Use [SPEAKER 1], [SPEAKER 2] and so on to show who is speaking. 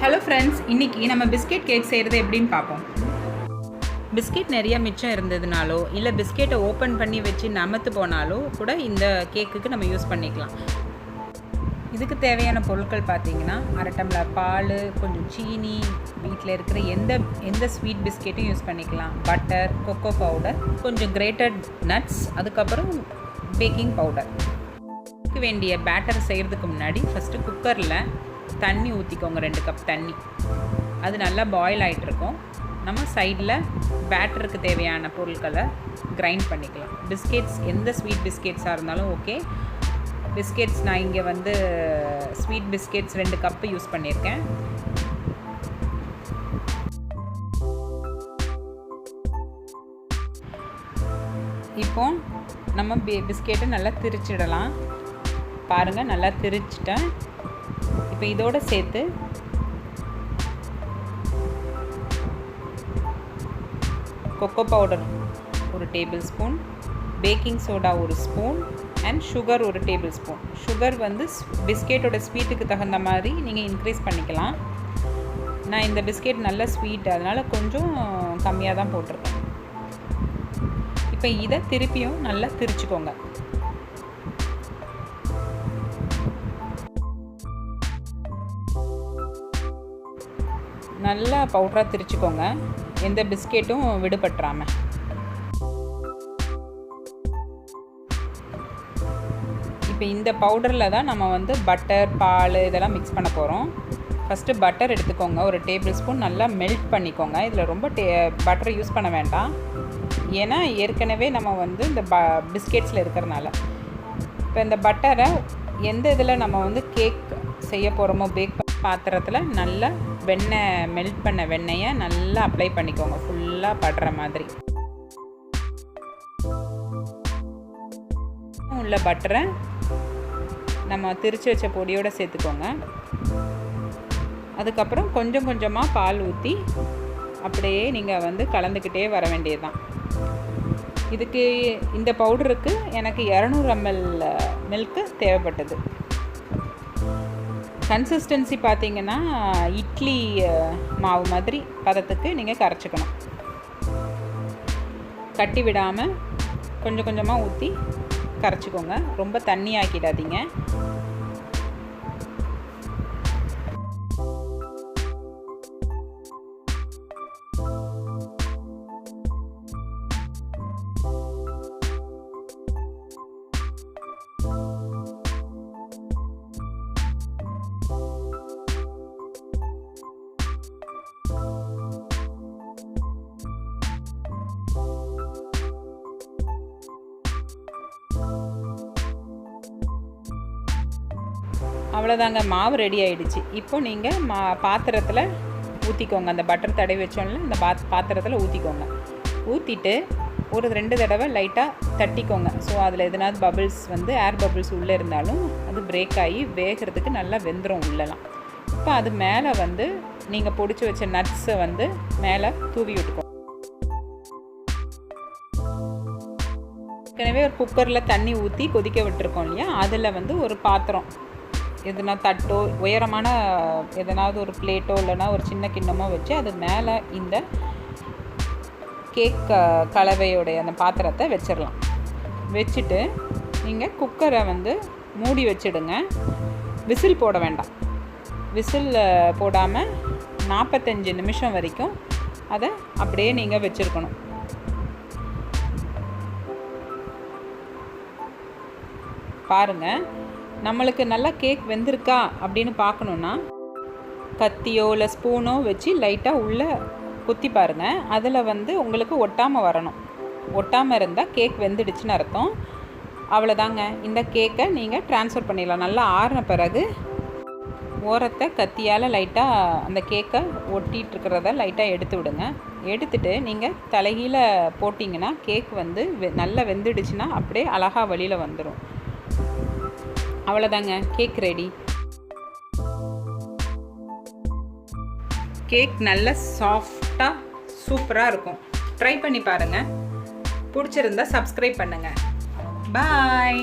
[SPEAKER 1] Hello friends, இன்றைக்கி நம்ம biscuit cake செய்கிறது எப்படின்னு பார்ப்போம். பிஸ்கெட் நிறைய மிச்சம் இருந்ததுனாலோ இல்லை பிஸ்கெட்டை ஓப்பன் பண்ணி வச்சு நமத்து போனாலோ கூட இந்த கேக்குக்கு நம்ம யூஸ் பண்ணிக்கலாம். இதுக்கு தேவையான பொருட்கள் பார்த்திங்கன்னா, 1/2 டம்ளர் பால், கொஞ்சம் சீனி, வீட்டில் இருக்கிற எந்த ஸ்வீட் பிஸ்கெட்டும் யூஸ் பண்ணிக்கலாம், பட்டர், கொக்கோ பவுடர், கொஞ்சம் கிரேட்டட் நட்ஸ், அதுக்கப்புறம் பேக்கிங் பவுடர். இதுக்கு வேண்டிய பேட்டர் செய்கிறதுக்கு முன்னாடி ஃபஸ்ட்டு குக்கரில் தண்ணி ஊற்றிக்கோங்க. 2 கப் தண்ணி. அது நல்லா பாயில் ஆகிட்ருக்கும். நம்ம சைடில் பேட்டருக்கு தேவையான பொருட்களை கிரைண்ட் பண்ணிக்கலாம். பிஸ்கெட்ஸ் எந்த ஸ்வீட் பிஸ்கெட்ஸாக இருந்தாலும் ஓகே. பிஸ்கெட்ஸ் நான் இங்கே ஸ்வீட் பிஸ்கெட்ஸ் 2 கப்பு யூஸ் பண்ணியிருக்கேன். இப்போ நம்ம பிஸ்கெட்டை நல்லா திரிச்சிடலாம். பாருங்கள், நல்லா திரிச்சிட்டேன். இப்போ இதோடு சேர்த்து cocoa powder 1 tablespoon, baking soda 1 spoon and sugar 1 tablespoon. Sugar பிஸ்கெட்டோட ஸ்வீட்டுக்கு தகுந்த மாதிரி நீங்கள் இன்க்ரீஸ் பண்ணிக்கலாம். நான் இந்த பிஸ்கெட் நல்ல ஸ்வீட், அதனால் கொஞ்சம் கம்மியாக தான் போட்டிருக்கேன். இப்போ இதை திருப்பியும் நல்லா திரிச்சுக்கோங்க. நல்லா பவுடராக திரிச்சுக்கோங்க, எந்த பிஸ்கெட்டும் விடுபட்டுறாமல். இப்போ இந்த பவுடரில் தான் நம்ம பட்டர், பால் இதெல்லாம் மிக்ஸ் பண்ண போகிறோம். ஃபஸ்ட்டு பட்டர் எடுத்துக்கோங்க, 1 டேபிள் ஸ்பூன். நல்லா மெல்ட் பண்ணிக்கோங்க. இதில் ரொம்ப பட்டரை யூஸ் பண்ண வேண்டாம், ஏன்னா ஏற்கனவே நம்ம இந்த பிஸ்கெட்ஸில் இருக்கிறனால. இப்போ இந்த பட்டரை எந்த இதில் நம்ம கேக் செய்ய போகிறோமோ, பேக் பாத்திரத்தில் நல்லா மெல்ட் பண்ண வெண்ணெயை நல்லா அப்ளை பண்ணிக்கோங்க, ஃபுல்லாக படுற மாதிரி. உள்ள பட்டரை நம்ம திரிச்சு வச்ச பொடியோடு சேர்த்துக்கோங்க. அதுக்கப்புறம் கொஞ்சம் கொஞ்சமாக பால் ஊற்றி அப்படியே நீங்கள் கலந்துக்கிட்டே வர வேண்டியது தான். இதுக்கு இந்த பவுடருக்கு எனக்கு 200 ml மில்க்கு தேவைப்பட்டது. கன்சிஸ்டன்சி பார்த்திங்கன்னா இட்லி மாவு மாதிரி பதத்துக்கு நீங்கள் கரைச்சிக்கணும். கட்டி விடாமல் கொஞ்சம் கொஞ்சமாக ஊற்றி கரைச்சிக்கோங்க, ரொம்ப தண்ணி ஆக்கிடாதீங்க. அவ்வளோதாங்க, மாவு ரெடி ஆகிடுச்சு. இப்போ நீங்கள் பாத்திரத்தில் ஊற்றிக்கோங்க. அந்த பட்டர் தடவி வச்சோம்ல, அந்த பாத்திரத்தில் ஊற்றிக்கோங்க. ஊற்றிட்டு ஒரு 2 தடவை லைட்டாக தட்டிக்கோங்க. ஸோ அதில் எதனாவது பபிள்ஸ் ஏர் பபிள்ஸ் உள்ளே இருந்தாலும் அது பிரேக் ஆகி வேகிறதுக்கு நல்லா வெந்துடும் உள்ளலாம். இப்போ அது மேலே நீங்கள் பொடிச்சு வச்ச நட்ஸை மேலே தூவி விட்டுக்கோங்க. ஏற்கனவே ஒரு குக்கரில் தண்ணி ஊற்றி கொதிக்க விட்டுருக்கோம் இல்லையா, அதில் ஒரு பாத்திரம் எதுனா தட்டோ உயரமான எதனாவது ஒரு பிளேட்டோ இல்லைனா ஒரு சின்ன கிண்ணமோ வச்சு அது மேலே இந்த கேக் கலவையோடைய அந்த பாத்திரத்தை வச்சிடலாம். வச்சுட்டு நீங்கள் குக்கரை மூடி வச்சிடுங்க. விசில் போட வேண்டாம். விசில் போடாமல் 45 நிமிஷம் வரைக்கும் அதை அப்படியே நீங்கள் வச்சுருக்கணும். பாருங்கள், நம்மளுக்கு நல்லா கேக் வெந்திருக்கா அப்படின்னு பார்க்கணுன்னா கத்தியோ இல்லை ஸ்பூனோ வச்சு லைட்டாக உள்ளே குத்தி பாருங்கள். அதில் உங்களுக்கு ஒட்டாமல் வரணும். ஒட்டாமல் இருந்தால் கேக் வெந்துடுச்சுன்னு அர்த்தம். அவ்வளோதாங்க. இந்த கேக்கை நீங்கள் ட்ரான்ஸ்ஃபர் பண்ணிடலாம். நல்லா ஆறின பிறகு ஓரத்தை கத்தியால் லைட்டாக அந்த கேக்கை ஒட்டிகிட்ருக்கிறத லைட்டாக எடுத்து விடுங்க. எடுத்துகிட்டு நீங்கள் தலைகீழ போட்டிங்கன்னா கேக் நல்லா வெந்துடுச்சுன்னா அப்படியே அழகாக வெளியில் வந்துடும். அவ்வளோதாங்க, கேக் ரெடி. கேக் நல்ல சாஃப்டாக சூப்பராக இருக்கும். ட்ரை பண்ணி பாருங்கள். பிடிச்சிருந்தா சப்ஸ்கிரைப் பண்ணுங்கள். பாய்.